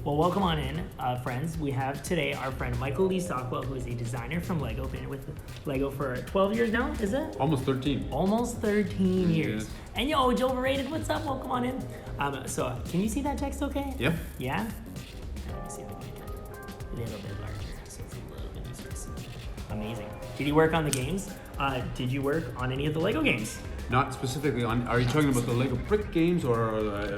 Well, welcome on in, friends. We have today our friend Michael Lee Stockwell, who is a designer from Lego. Been with Lego for 12 years now, is it? Almost 13. Almost 13 years. Yes. And yo, Joe Overrated, what's up? Welcome on in. So, can you see that text okay? Yep. Yeah? Let me see if I can make it a little bit larger so it's a little bit easier to see. Amazing. Did you work on the games? Did you work on any of the Lego games? Not specifically on. Are you talking about the Lego brick games or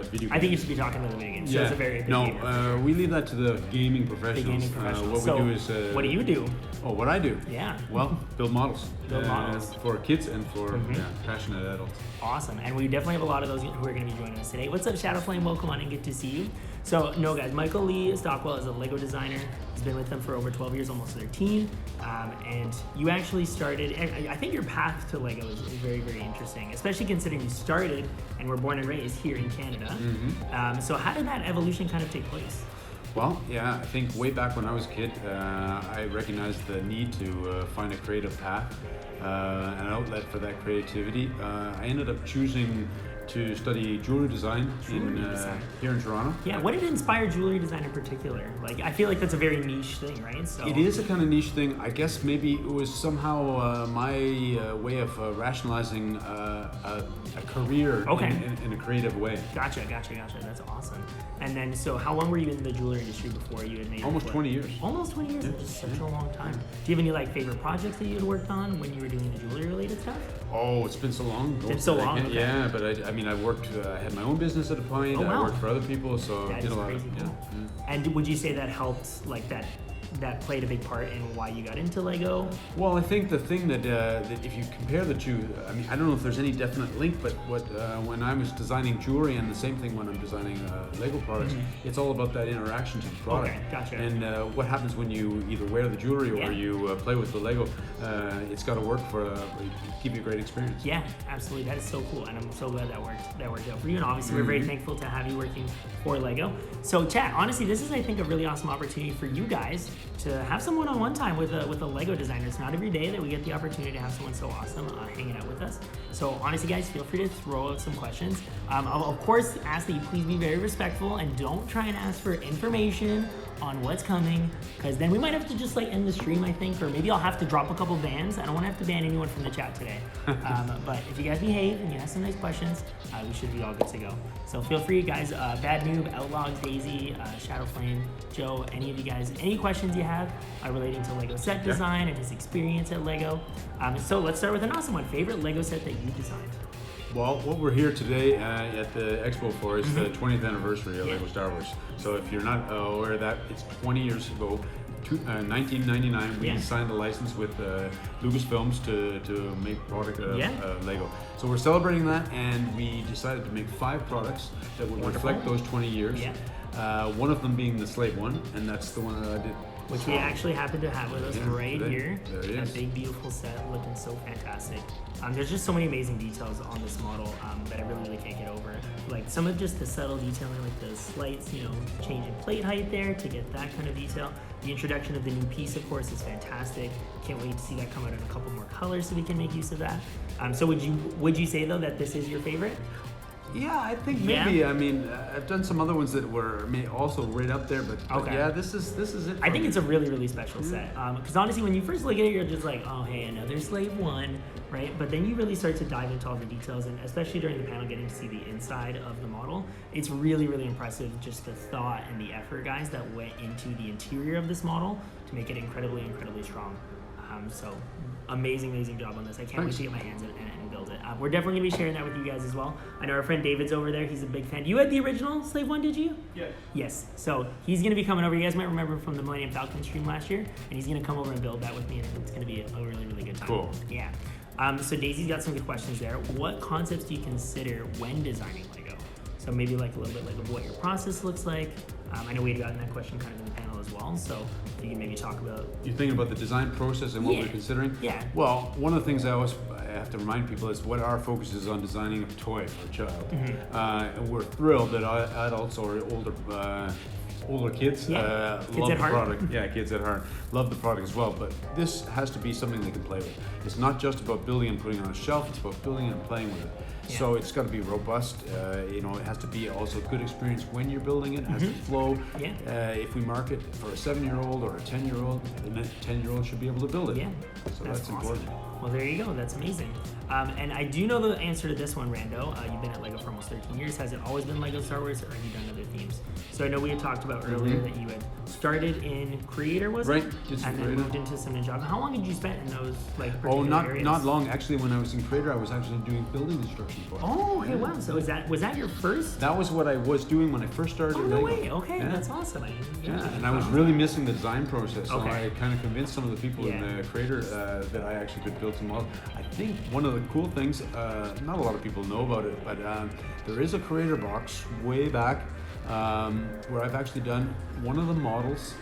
video games? I think you should be talking to the video games. Yeah. So it's a very big we leave that to the gaming professionals. The gaming professionals. What we do is. What do you do? Oh, what I do? Yeah. Well, build models. Build models. For kids and for passionate adults. Awesome. And we definitely have a lot of those who are going to be joining us today. What's up, Shadowflame? Welcome on and good to see you. So, no, guys, Michael Lee Stockwell is a Lego designer. He's been with them for over 12 years, almost 13. And you actually started, I think your path to Lego is very, very interesting, especially considering you started and were born and raised here in Canada. So how did that evolution kind of take place? Well, yeah, I think way back when I was a kid, I recognized the need to find a creative path, an outlet for that creativity. I ended up choosing to study jewelry design here in Toronto. Yeah, what did inspire jewelry design in particular? Like, I feel like that's a very niche thing, right? So it is a kind of niche thing. I guess maybe it was somehow my way of rationalizing a career in a creative way. Gotcha. That's awesome. And then, so how long were you in the jewelry industry before you had made Almost 20 years. Almost 20 years? That's just such a long time. Do you have any like favorite projects that you had worked on when you were doing the jewelry related stuff? Oh, it's been so long. Okay. Yeah, but I worked. I had my own business at a point. Oh, wow. I worked for other people, so that did a lot. Crazy cool. And would you say that helped, like that played a big part in why you got into Lego? Well, I think the thing that if you compare the two, I don't know if there's any definite link, but when I was designing jewelry and the same thing when I'm designing Lego products, it's all about that interaction to the product. Okay, gotcha. And what happens when you either wear the jewelry or you play with the Lego, it's got to work give you a great experience. Yeah, absolutely. That is so cool, and I'm so glad that worked out for you. And obviously, we're very thankful to have you working for Lego. So, chat. Honestly, this is, I think, a really awesome opportunity for you guys to have some one-on-one time with a Lego designer. It's not every day that we get the opportunity to have someone so awesome hanging out with us. So honestly, guys, feel free to throw out some questions. I'll of course ask that you please be very respectful and don't try and ask for information on what's coming, because then we might have to just like end the stream, I think, or maybe I'll have to drop a couple bans. I don't want to have to ban anyone from the chat today. But if you guys behave and you ask some nice questions, we should be all good to go. So feel free, guys. Bad Noob, Outlaws, Daisy, Shadowflame, Joe, any of you guys, any questions you have relating to Lego set design and his experience at Lego. So let's start with an awesome one. Favorite Lego set that you designed? Well, what we're here today at the Expo for is the 20th anniversary of Lego Star Wars. So if you're not aware of that, it's 20 years ago, 1999, we signed a license with Lucasfilms to make product of Lego. So we're celebrating that, and we decided to make 5 products that would reflect those 20 years. One of them being the Slave One, and that's the one that I did. Which we actually happen to have with us right here. There it is. That big, beautiful set, looking so fantastic. There's just so many amazing details on this model that I really can't get over. Like some of just the subtle detailing, like the slight, change in plate height there to get that kind of detail. The introduction of the new piece, of course, is fantastic. Can't wait to see that come out in a couple more colors so we can make use of that. So would you say though that this is your favorite? Yeah, I think maybe. Yeah. I mean, I've done some other ones that were also right up there, but yeah, this is it. I think it's a really, really special set. Because honestly, when you first look at it, you're just like, oh, hey, another Slave One, right? But then you really start to dive into all the details, and especially during the panel, getting to see the inside of the model, it's really, really impressive. Just the thought and the effort, guys, that went into the interior of this model to make it incredibly, incredibly strong. So amazing job on this. I can't wait to get my hands in it and build it. We're definitely going to be sharing that with you guys as well. I know our friend David's over there. He's a big fan. You had the original Slave One, did you? Yeah. Yes. So he's going to be coming over. You guys might remember from the Millennium Falcon stream last year. And he's going to come over and build that with me. And it's going to be a really, really good time. Cool. Yeah. So Daisy's got some good questions there. What concepts do you consider when designing Lego? So maybe like a little bit like of what your process looks like. I know we had gotten that question kind of in the panel as well, so you can maybe talk about... You're thinking about the design process and what we're considering? Yeah. Well, one of the things I have to remind people is what our focus is on designing a toy for a child. And we're thrilled that adults or older older kids, Yeah. Kids love at the heart. product. Yeah, kids at heart love the product as well. But this has to be something they can play with. It's not just about building and putting on a shelf. It's about building and playing with it. Yeah. So it's got to be robust. You know, it has to be also a good experience when you're building it. It has to flow. Yeah. If we market for a 7-year-old or a 10-year-old, the 10-year-old should be able to build it. Yeah. So That's that's awesome. important. Well, there you go. That's amazing. And I do know the answer to this one, Rando. You've been at LEGO for almost 13 years. Has it always been LEGO Star Wars, or have you done other themes? So I know we had talked about earlier that you had started in Creator, was Right, it? did some And then Creator. moved into some Ninjago. How long did you spend in those like Oh, particular areas? not long. Actually, when I was in Creator, I was actually doing building instruction for it. Oh, okay, wow. So was that your first? That was what I was doing when I first started Oh, at no LEGO. way. Okay, Yeah. that's awesome. Yeah, and I was really missing the design process, so Okay. I kind of convinced some of the people in the Creator that I actually could build some models. I think one of the cool things, not a lot of people know about it, but there is a Creator box way back where I've actually done one of the models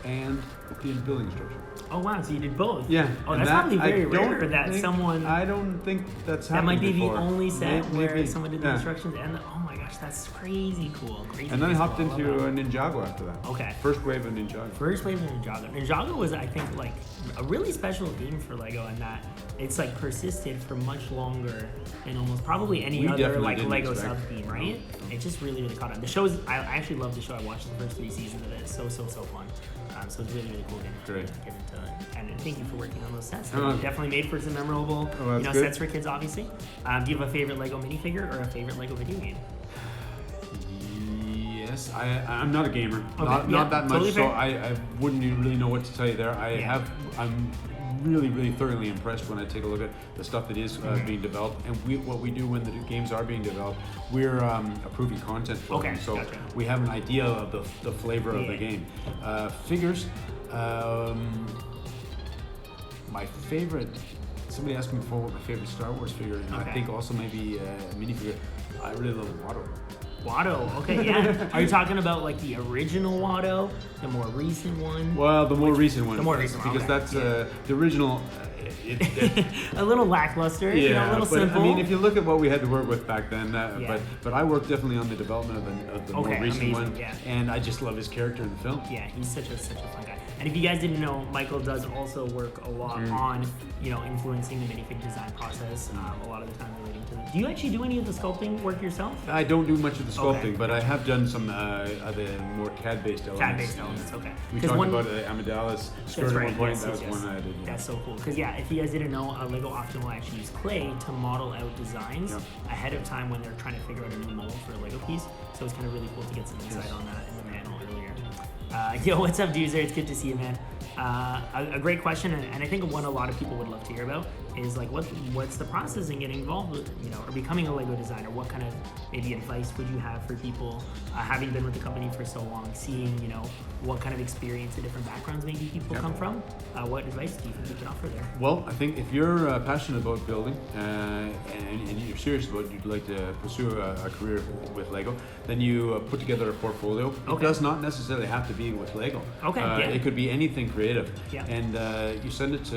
and the building instruction. Oh wow, so you did both. Yeah. Oh, and that's that- probably I very don't rare that think- someone. I don't think that's That happened might be before. the only set where Maybe. someone did the Yeah. instructions, and oh my gosh, that's crazy cool. Crazy. And then I cool. hopped love into that. a Ninjago after that. Okay. First wave of Ninjago. First wave of Ninjago. Ninjago was, I think, like a really special theme for LEGO in that it's like persisted for much longer than almost probably any We other definitely like didn't LEGO expect. sub theme, right? It just really caught on. The show is, I actually love the show. I watched the first 3 seasons of it. It's so fun. So it's really cool getting to Great. get into it. And thank you for working on those sets. Oh. Definitely made for some memorable that's good. sets for kids, obviously. Do you have a favorite LEGO minifigure or a favorite LEGO video game? Yes, I'm not a gamer, Okay, not yeah, that much, totally so fair. I wouldn't even really know what to tell you there. Yeah. I'm really thoroughly impressed when I take a look at the stuff that is being developed, and what we do when the games are being developed, we're approving content for Okay, them, so gotcha. we have an idea of the flavor of the Yeah. game. Figures, my favorite. Somebody asked me before what my favorite Star Wars figure is, and Okay. I think also maybe a minifigure. I really love Watto. Watto, okay, yeah. Are you talking about like the original Watto, the more recent one? Well, the more recent one. The more recent one, because okay, that's yeah. the original. A little lackluster, a little but simple. I mean, if you look at what we had to work with back then, Yeah. but I worked definitely on the development of the more Okay, recent amazing, one, yeah. and I just love his character in the film. Yeah, he's such a fun guy. And if you guys didn't know, Michael does also work a lot on, influencing the minifig design process. A lot of the time relating to it. Do you actually do any of the sculpting work yourself? I don't do much of the sculpting, Okay, but I have done some the more CAD-based elements. CAD-based elements, okay. We 'Cause talked one- about Amidala's skirt That's at right. one point. Yes, That was yes, one I did. Yeah. That's so cool. Because if you guys didn't know, LEGO often will actually use clay to model out designs Yeah. ahead of time when they're trying to figure out a new mold for a LEGO piece. So it's kind of really cool to get some insight on that in the panel earlier. Yo, what's up, Tues Thurs? It's good to see you, man. A great question, and I think one a lot of people would love to hear about is like what's the process in getting involved with or becoming a LEGO designer? What kind of maybe advice would you have for people having been with the company for so long, seeing what kind of experience and different backgrounds maybe people Yep. come from? What advice do you think you can offer there? Well, I think if you're passionate about building and you're serious about you'd like to pursue a career with Lego, then you put together a portfolio. It Okay. does not necessarily have to be with Lego. Okay, yeah. It could be anything creative. Yeah. And you send it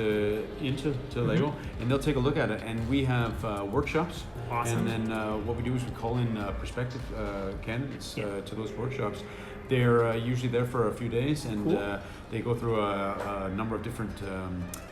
into Lego, and they'll take a look at it. And we have workshops. Awesome. And then what we do is we call in prospective candidates Yeah. to those workshops. They're usually there for a few days, and Cool. they go through a number of different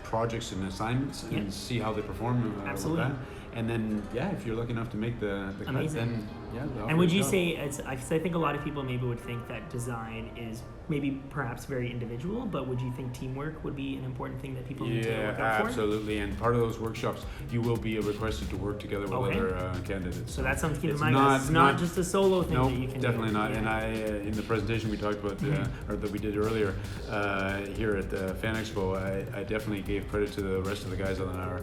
projects and assignments Yeah. and see how they perform Absolutely. with that. And then, if you're lucky enough to make the cut, Amazing. then they'll And would offer you a job. say because I think a lot of people maybe would think that design is maybe perhaps very individual, but would you think teamwork would be an important thing that people need to Yeah, look out for? absolutely. And part of those workshops, you will be requested to work together with Okay. other candidates. So that's something to keep in It's mind. guys. It's not just a solo thing No, that you can definitely do. not. Yeah. And I, in the presentation we talked about, or that we did earlier here at the Fan Expo, I definitely gave credit to the rest of the guys on our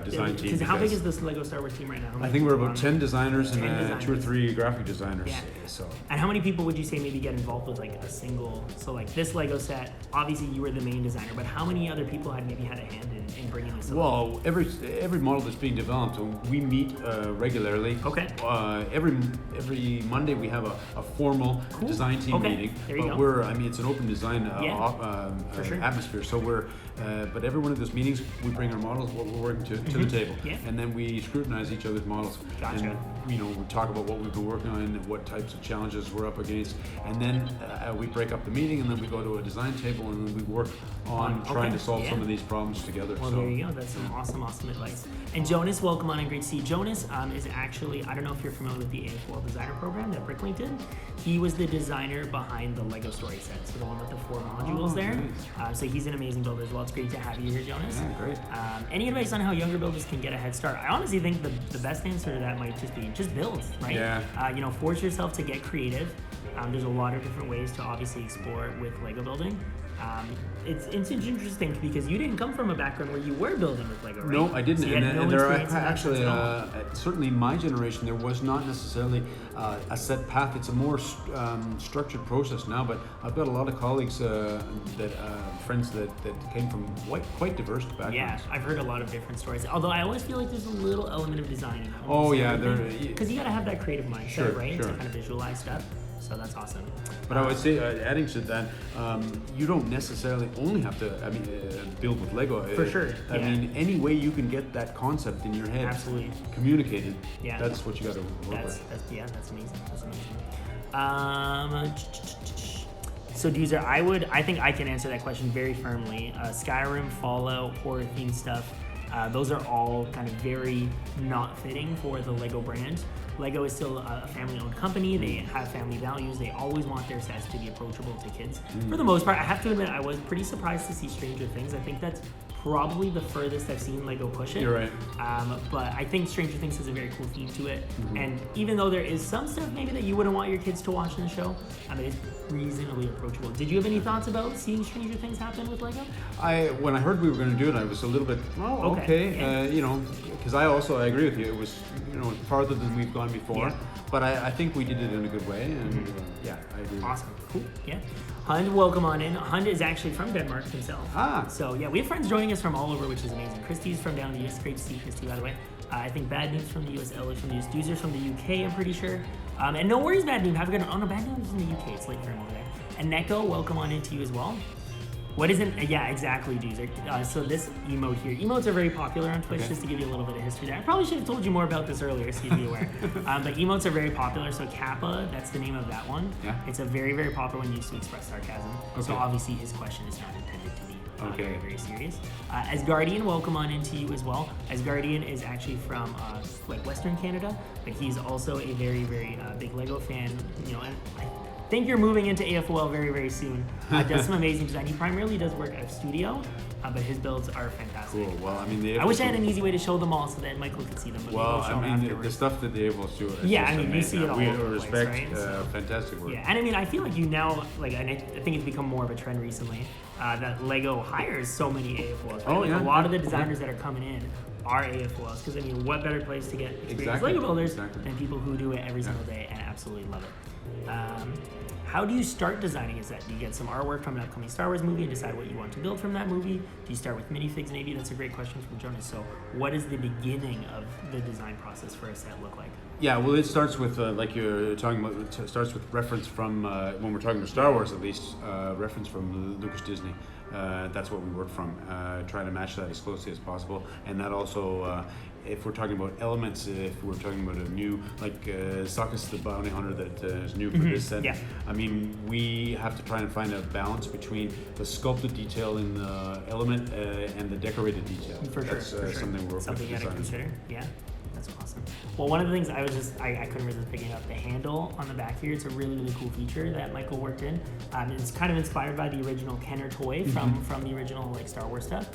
design team. Because how big is this LEGO Star Wars team right now? How I many think we're people about on 10 it? designers 10 and 2 or designers. 3 graphic designers. Yeah. So. And how many people would you say maybe get involved with like a single? So like this LEGO set, obviously you were the main designer, but how many other people had maybe had a hand in bringing this? Well, every model that's being developed, we meet regularly. Okay. Every Monday we have a formal Cool. design team Okay, meeting. there you But go. it's an open design For sure. atmosphere. So but every one of those meetings we bring our models, what we're working to the table, Yeah. and then we scrutinize each other's models. Gotcha. And we talk about what what we've been working on, what types of challenges we're up against, and then we break up the meeting, and then we go to a design table, and then we work on trying to solve some of these problems together. Well, there you go. That's some awesome advice. And Jonas, welcome on, and great to see you. Jonas is actually, I don't know if you're familiar with the AFOL designer program that BrickinNick did. He was the designer behind the Lego story set, so the one with the 4 modules there. Nice. So he's an amazing builder as well. It's great to have you here, Jonas. Yeah, great. Any advice on how younger builders can get a head start? I honestly think the best answer to that might just be build, right? Yeah. Force yourself to get creative. There's a lot of different ways to obviously explore with Lego building. It's interesting because you didn't come from a background where you were building with Lego, right? No, I didn't. So and there are actually, certainly in my generation, there was not necessarily a set path. It's a more structured process now, but I've got a lot of colleagues, friends that came from quite diverse backgrounds. Yeah, I've heard a lot of different stories. Although I always feel like there's a little element of design. Because you got to have that creative mindset, right? To kind of visualize stuff. So that's awesome. But I would say, adding to that, you don't necessarily only have to, build with Lego. For sure. I mean, any way you can get that concept in your head, communicated. Yeah. That's what you got to work with. That's amazing. So Duzer, I think I can answer that question very firmly. Skyrim, Fallout, horror themed stuff. Those are all kind of very not fitting for the Lego brand. Lego is still a family-owned company. They have family values. They always want their sets to be approachable to kids. For the most part, I have to admit, I was pretty surprised to see Stranger Things. I think that's probably the furthest I've seen Lego push it. You're right. But I think Stranger Things has a very cool theme to it. And even though there is some stuff maybe that you wouldn't want your kids to watch in the show, it's reasonably approachable. Did you have any thoughts about seeing Stranger Things happen with Lego? When I heard we were going to do it, I was a little bit, okay. Because I agree with you. It was, farther than we've gone before. Yeah. But I think we did it in a good way, and I agree. Awesome. Cool. Yeah. Hund, welcome on in. Hund is actually from Denmark himself. So we have friends joining us from all over, which is amazing. Christy's from down in the US. Great to see Christy, by the way. I think Bad News from the US, Ella's from the US, Doozer's from the UK, I'm pretty sure. And no worries, Bad News. Have a good one. Oh no, Bad News is in the UK. It's late for him over there. And Neko, welcome on into you as well. What isn't? Yeah, exactly, Doozer. So this emote here. Emotes are very popular on Twitch, just to give you a little bit of history there. I probably should have told you more about this earlier, so you'd be aware. But emotes are very popular. So Kappa, that's the name of that one. Yeah. It's a very, very popular one used to express sarcasm. Okay. So obviously his question is not intended to be very, very serious. Asgardian, welcome on into you as well. Asgardian is actually from Western Canada, but he's also a very, very big Lego fan. And I think you're moving into AFOL very, very soon. Does some amazing design. He primarily does work at studio, but his builds are fantastic. Cool. Well, I wish I had an easy way to show them all so that Michael could see them. But the stuff that they're able to do. You see it all over the respect, place, right? Fantastic work. Yeah, and I feel like you now, and I think it's become more of a trend recently, that Lego hires so many AFOLs. Right? A lot of the designers that are coming in are AFOLs, because what better place to get experienced Lego builders than people who do it every single day and absolutely love it. How do you start designing a set? Do you get some artwork from an upcoming Star Wars movie and decide what you want to build from that movie? Do you start with minifigs maybe? That's a great question from Jonas. So what does the beginning of the design process for a set look like? Yeah, well, it starts with, like you're talking about, it starts with reference from, when we're talking about Star Wars at least, reference from Lucas Disney. That's what we work from, trying to match that as closely as possible. And that also, if we're talking about elements, if we're talking about a new, like Sokkas the Bounty Hunter that is new for this set, we have to try and find a balance between the sculpted detail in the element and the decorated detail. That's something we're something you got to consider. Yeah. That's awesome. Well, one of the things I couldn't resist picking up, the handle on the back here. It's a really, really cool feature that Michael worked in. It's kind of inspired by the original Kenner toy from the original Star Wars stuff.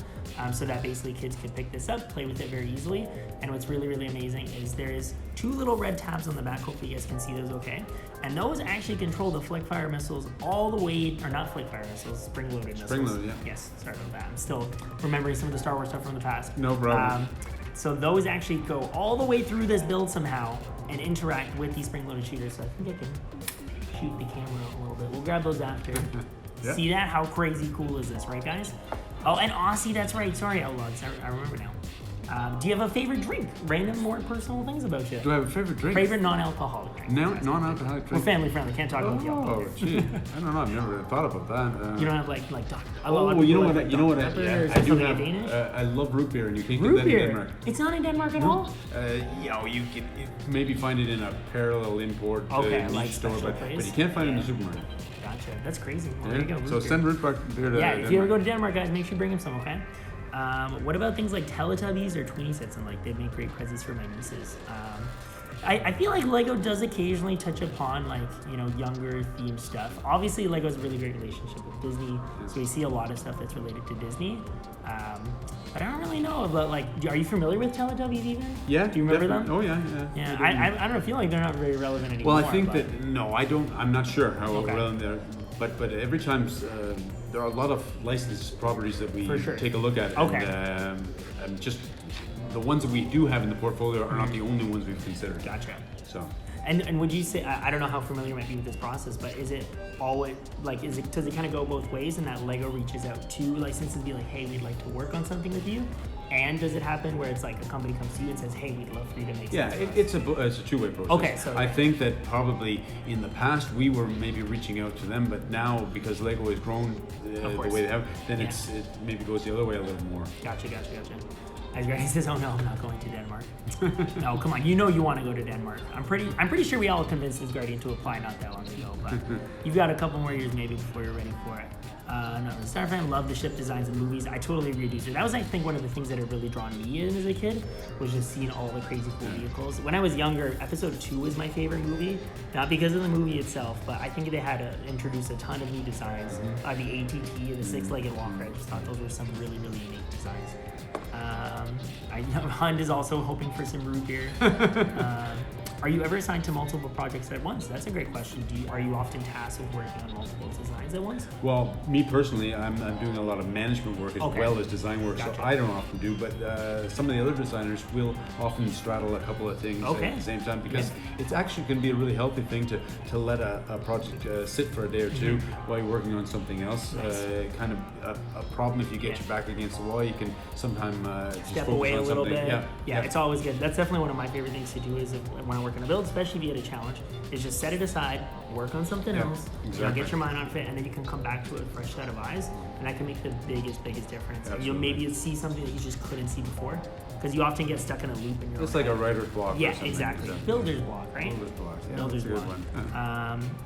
So that basically kids could pick this up, play with it very easily. And what's really, really amazing is there is 2 little red tabs on the back. Hopefully you guys can see those okay. And those actually control the flick fire missiles all the way, or not flick fire missiles, spring-loaded missiles. Spring-loaded, yeah. Yes, sorry about that. I'm still remembering some of the Star Wars stuff from the past. No problem. So those actually go all the way through this build somehow and interact with these spring-loaded shooters. So I think I can shoot the camera a little bit. We'll grab those after. Yep. See that? How crazy cool is this, right, guys? Oh, and Aussie, that's right. Sorry, Outlaws. I remember now. Do you have a favorite drink? Random, more personal things about you. Do I have a favorite drink? Favorite non-alcoholic drink? Non-alcoholic drink? We're family friendly. Can't talk about the alcohol. Oh, gee. I don't know. I've never thought about that. You don't have like Dr. You know what? You know what? Pepper, I do have. Danish? I love root beer, and you can't Root get that beer. in Denmark. It's not in Denmark at all. You can maybe find it in a parallel import like store, special but place. you can't find it in the supermarket. Gotcha. That's crazy. Well, there you go. So send root beer to if you ever go to Denmark, guys, make sure you bring him some, okay? What about things like Teletubbies or Tweenie sets? And like they make great presents for my nieces. I feel like Lego does occasionally touch upon like, you know, younger themed stuff. Obviously, Lego has a really great relationship with Disney, so we see a lot of stuff that's related to Disney. But I don't really know about like, are you familiar with Teletubbies even? Yeah. Do you remember them? Oh yeah. Yeah. I don't feel like they're not very relevant anymore. Well, I think I don't. I'm not sure how relevant they're. But every time there are a lot of licensed properties that we take a look at. Okay. And just the ones that we do have in the portfolio are not the only ones we've considered. Gotcha. So. And would you say, I don't know how familiar you might be with this process, but is it always, like, does it kind of go both ways in that Lego reaches out to licenses and be like, hey, we'd like to work on something with you? And does it happen where it's like a company comes to you and says, hey, we'd love for you to make something? Yeah, it's a two-way process. Okay, so I think that probably in the past we were maybe reaching out to them, but now because Lego has grown the way they have, then it maybe goes the other way a little more. Gotcha. As Granny says, oh no, I'm not going to Denmark. No, come on, you know you want to go to Denmark. I'm pretty sure we all convinced this Guardian to apply not that long ago, but you've got a couple more years maybe before you're ready for it. No, the Star fan, love the ship designs and movies. I totally agree with you. So that was, I think, one of the things that had really drawn me in as a kid, was just seeing all the crazy cool vehicles. When I was younger, episode 2 was my favorite movie, not because of the movie itself, but I think they had to introduce a ton of new designs. The ATT, the six-legged walker, I just thought those were some really, really unique designs. Hund is also hoping for some root beer. Are you ever assigned to multiple projects at once? That's a great question. Are you often tasked with working on multiple designs at once? Well, me personally, I'm doing a lot of management work as well as design work, so I don't often do, but some of the other designers will often straddle a couple of things at the same time, because it's actually going to be a really healthy thing to let a project sit for a day or two while you're working on something else. Kind of a problem if you get your back against the wall, you can sometimes step away a little bit. Yeah, it's always good. That's definitely one of my favorite things to do is when I work on a build, especially if you get a challenge, is just set it aside, work on something else, get your mind on it, and then you can come back to it with a fresh set of eyes, and that can make the biggest difference. You'll maybe see something that you just couldn't see before, because you often get stuck in a loop in your It's like a writer's block. Yeah, exactly. Builder's block, right? Builder's block. Yeah, Builder's block.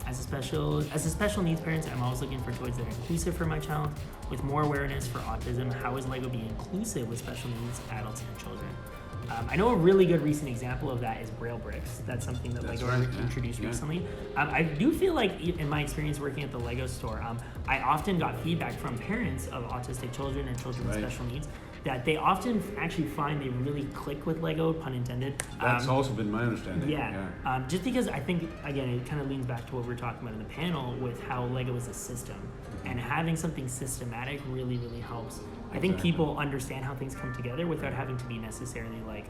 As a special needs parent, I'm always looking for toys that are inclusive for my child. With more awareness for autism, how is Lego being inclusive with special needs adults and children? I know a really good recent example of that is Braille bricks. That's something that Lego introduced recently. I do feel like, in my experience working at the Lego store, I often got feedback from parents of autistic children or children with special needs that they often actually find they really click with Lego, pun intended. That's also been my understanding. Just because I think, again, it kind of leans back to what we were talking about in the panel with how Lego is a system. And having something systematic really, really helps. I think people understand how things come together without having to be necessarily like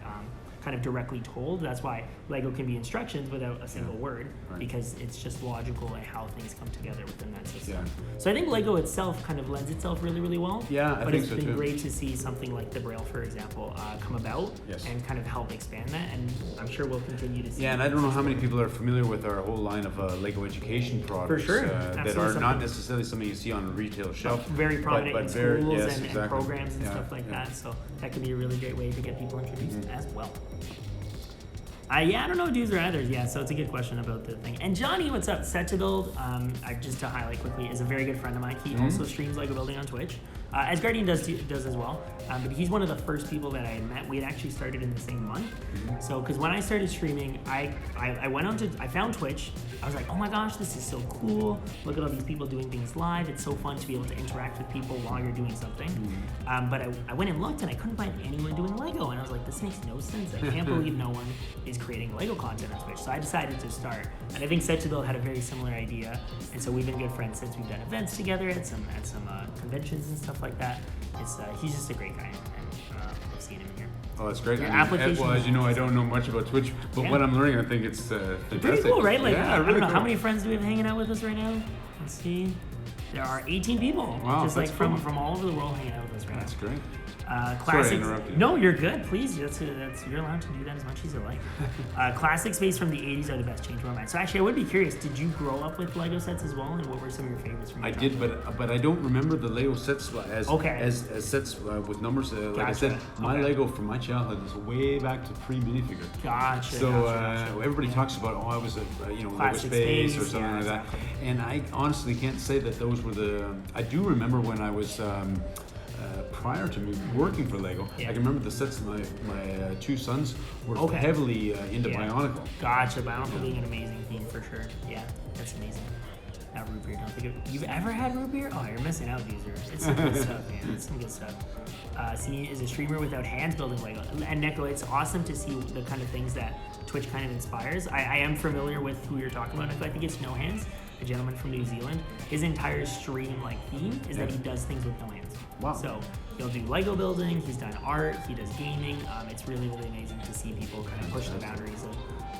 kind of directly told. That's why Lego can be instructions without a single word, because it's just logical at how things come together within that system. So I think Lego itself kind of lends itself really, really well. But it's been great to see something like the Braille, for example, come about and kind of help expand that. And I'm sure we'll continue to see. Yeah, and I don't know how many people are familiar with our whole line of Lego education products that are not necessarily something you see on a retail shelf. Very prominent in schools and programs and stuff like that. So that can be a really great way to get people introduced as well. I don't know do's or others. So it's a good question about the thing. And Johnny, what's up? Set to Build, just to highlight quickly, is a very good friend of mine. He also streams Lego building on Twitch, as Guardian does as well. But he's one of the first people that I met. We had actually started in the same month. So, because when I started streaming, I found Twitch. I was like, oh my gosh, this is so cool. Look at all these people doing things live. It's so fun to be able to interact with people while you're doing something. But I went and looked and I couldn't find anyone doing Lego. And I was like, this makes no sense. I can't believe no one is creating Lego content on Twitch. So I decided to start. And I think Set to Build had a very similar idea. And so we've been good friends since we've done events together at some conventions and stuff like that. He's just a great guy, and I've seen him here. Oh, that's great. Well, as you know, I don't know much about Twitch, but what I'm learning, I think it's fantastic. Pretty cool, right? Like, really I don't know, cool. how many friends do we have hanging out with us right now? Let's see. There are 18 people, Wow, just like that's cool. from all over the world hanging out with us right That's now. great. Classics. Sorry to interrupt you. No, you're good. Please, you're allowed to do that as much as you like. Classic space from the 80s are the best. Change my mind. So actually, I would be curious. Did you grow up with Lego sets as well, and what were some of your favorites from your I did, childhood? but I don't remember the Lego sets as Okay. as sets with numbers. Like I Gotcha. said, my Okay. Lego from my childhood is way back to pre-minifigure. Gotcha. So gotcha. everybody talks about, I was a Lego Classic Space or Space, something yeah, like exactly. that. And I honestly can't say that those were the. I do remember when I was. Prior to me working for Lego, Yeah. I can remember the sets. My two sons were Okay. heavily into Yeah. Bionicle. Gotcha. Bionicle being an amazing theme for sure. Yeah, that's amazing. Now root beer. Don't think you've ever had root beer? Oh, you're missing out, user. It's some good stuff, man. It's some good stuff. See, is a streamer without hands building Lego. And Neko, it's awesome to see the kind of things that Twitch kind of inspires. I am familiar with who you're talking about, Neko. I think it's No Hands, a gentleman from New Zealand. His entire stream theme is that he does things with no hands. Wow. So he'll do Lego building, he's done art, he does gaming. It's really, really amazing to see people kind of push the boundaries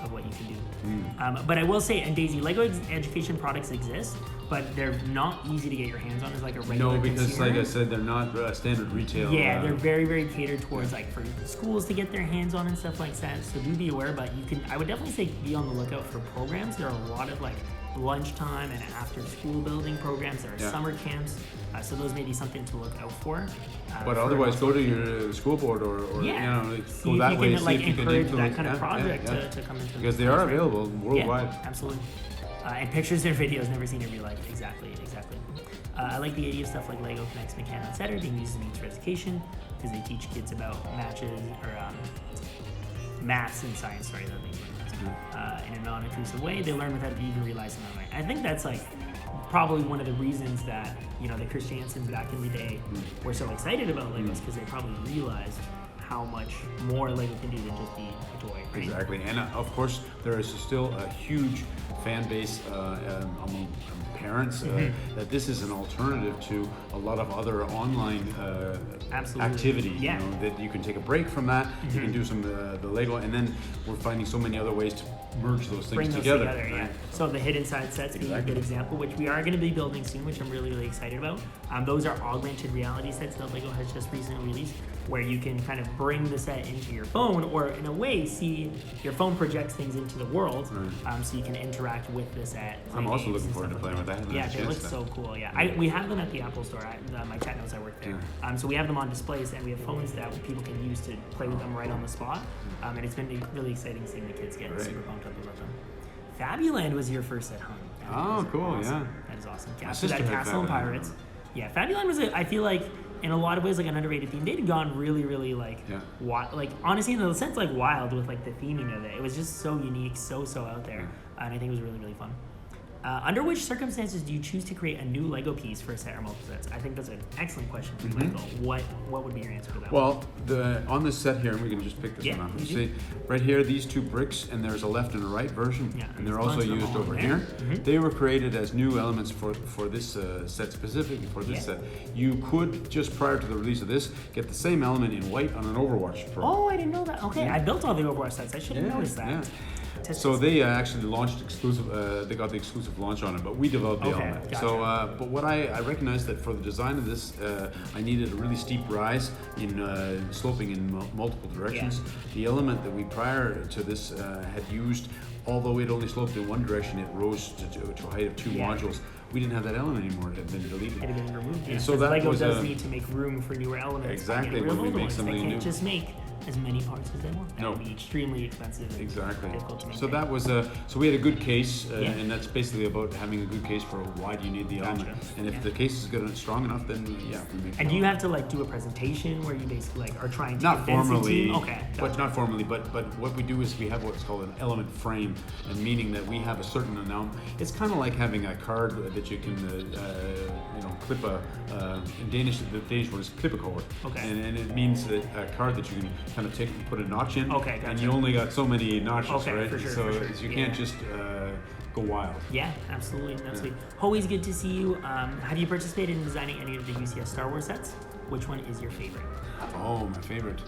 of what you can do. But I will say, and Daisy, Lego education products exist, but they're not easy to get your hands on as like a regular No, because consumer. like I said, they're not standard retail. Yeah, they're very, very catered towards like for schools to get their hands on and stuff like that. So do be aware, but I would definitely say be on the lookout for programs. There are a lot of like lunchtime and after school building programs. There are summer camps. So those may be something to look out for. But otherwise, go to your school board or see go if that you way. can See like if you can encourage influence that kind of project to come into because the they are space, right? available worldwide. Yeah, absolutely. And pictures and videos, never seen in real life. Exactly. I like the idea of stuff like Lego Connects Mechanical Center being used in means for education because they teach kids about matches or maths and science. Sorry, that makes in a non-intrusive way. They learn without even realizing that. I think that's like probably one of the reasons that the Christiansons back in the day were so excited about Legos because they probably realized how much more Lego can do than just be a toy. Right? Exactly, and of course there is still a huge fan base among parents that this is an alternative to a lot of other online activities. Yeah. That you can take a break from that. You can do some the Lego, and then we're finding so many other ways to merge those things Bring those together. right? Yeah. So the hidden side sets being a good example, which we are going to be building soon, which I'm really, really excited about. Those are augmented reality sets that Lego has just recently released, where you can kind of bring the set into your phone, or in a way, see your phone projects things into the world, so you can interact with the set. I'm also looking forward to playing with that. Yeah, they look so cool. Yeah, we have them at the Apple Store. My chat knows I work there. So we have them on displays, and we have phones that people can use to play with them right on the spot. And it's been really exciting seeing the kids get super pumped up about them. Fabuland was your first at home. Oh, cool! Awesome. Yeah, that is awesome. My So that sister had Castle and Fabuland. Pirates. Yeah, Fabuland was I feel like in a lot of ways like an underrated theme. They'd gone really, really like honestly in the sense like wild with like the theming of it. It was just so unique, so out there, and I think it was really, really fun. Under which circumstances do you choose to create a new Lego piece for a set or multiple sets? I think that's an excellent question for you, Michael. What would be your answer to that? Well, on this set here, and we can just pick this one up. See, right here, these two bricks, and there's a left and a right version, and they're also used over here. They were created as new elements for this set, specifically for this set. You could, just prior to the release of this, get the same element in white on an Overwatch Pro. Oh, I didn't know that. Okay, I built all the Overwatch sets. I should have noticed that. Yeah. So they actually launched exclusive. They got the exclusive launch on it, but we developed the element. Gotcha. So, but what I recognized that for the design of this, I needed a really steep rise in sloping in multiple directions. The element that we prior to this had used, although it only sloped in one direction, it rose to a height of 2 modules. We didn't have that element anymore. It had been deleted. It had been removed. And so that Lego was does need to make room for newer elements. Exactly, when we make something they can't new. just make as many parts as they want. That No. would be extremely expensive. And Exactly. difficult to maintain. So that was so we had a good case, and that's basically about having a good case for why do you need the element. And if the case is good and strong enough, then we make. And do you have to do a presentation where you basically are trying to not convince formally, the team? Okay. but not formally. But what we do is we have what's called an element frame, and meaning that we have a certain amount. It's kind of like having a card that you can clip in Danish. The Danish word is klippekort. Okay. And it means that a card that you can kind of take and put a notch in. Okay, gotcha. And you only got so many notches, right? For sure, so for sure. you can't just go wild. Yeah, absolutely. Always good to see you. Have you participated in designing any of the UCS Star Wars sets? Which one is your favorite? Oh, my favorite.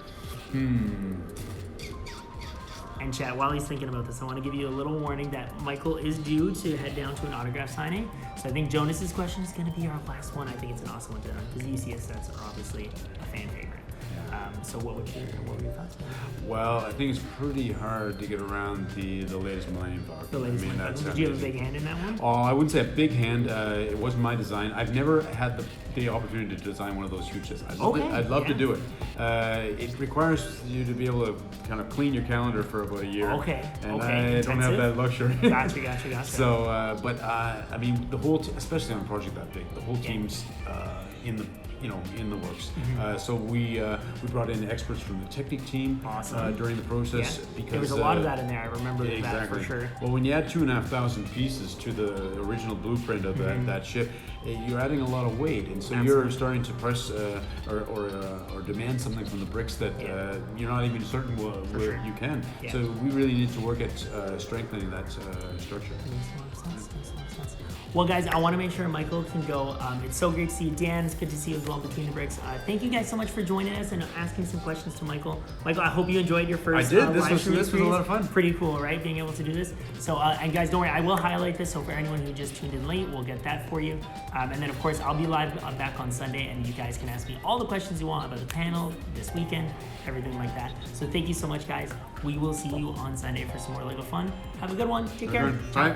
And chat, while he's thinking about this, I want to give you a little warning that Michael is due to head down to an autograph signing. So I think Jonas's question is going to be our last one. I think it's an awesome one to run because UCS sets are obviously a fan favorite. So what were your thoughts? Well, I think it's pretty hard to get around the latest Millennium Falcon. The latest one. Did you have a big hand in that one? Oh, I wouldn't say a big hand. It wasn't my design. I've never had the opportunity to design one of those huge sets. I'd love to do it. It requires you to be able to kind of clean your calendar for about a year. Okay. And I don't have that luxury. Gotcha. So, I mean, the whole, especially on a project that big, the whole team's in the works. So we brought in experts from the Technic team during the process because there was a lot of that in there. I remember that for sure. Well, when you add 2,500 pieces to the original blueprint of that ship, you're adding a lot of weight, and so you're starting to press or demand something from the bricks that you're not even certain where you can. Yeah. So we really need to work at strengthening that structure. Makes a lot of sense. Well, guys, I want to make sure Michael can go. It's so great to see you, Dan. It's good to see you as well between the bricks. Thank you guys so much for joining us and asking some questions to Michael. Michael, I hope you enjoyed your first. I did. This was a lot of fun. Pretty cool, right? Being able to do this. So, and guys, don't worry. I will highlight this. So for anyone who just tuned in late, we'll get that for you. And then, of course, I'll be live back on Sunday, and you guys can ask me all the questions you want about the panel this weekend, everything like that. So thank you so much, guys. We will see you on Sunday for some more LEGO fun. Have a good one. Take care. Bye.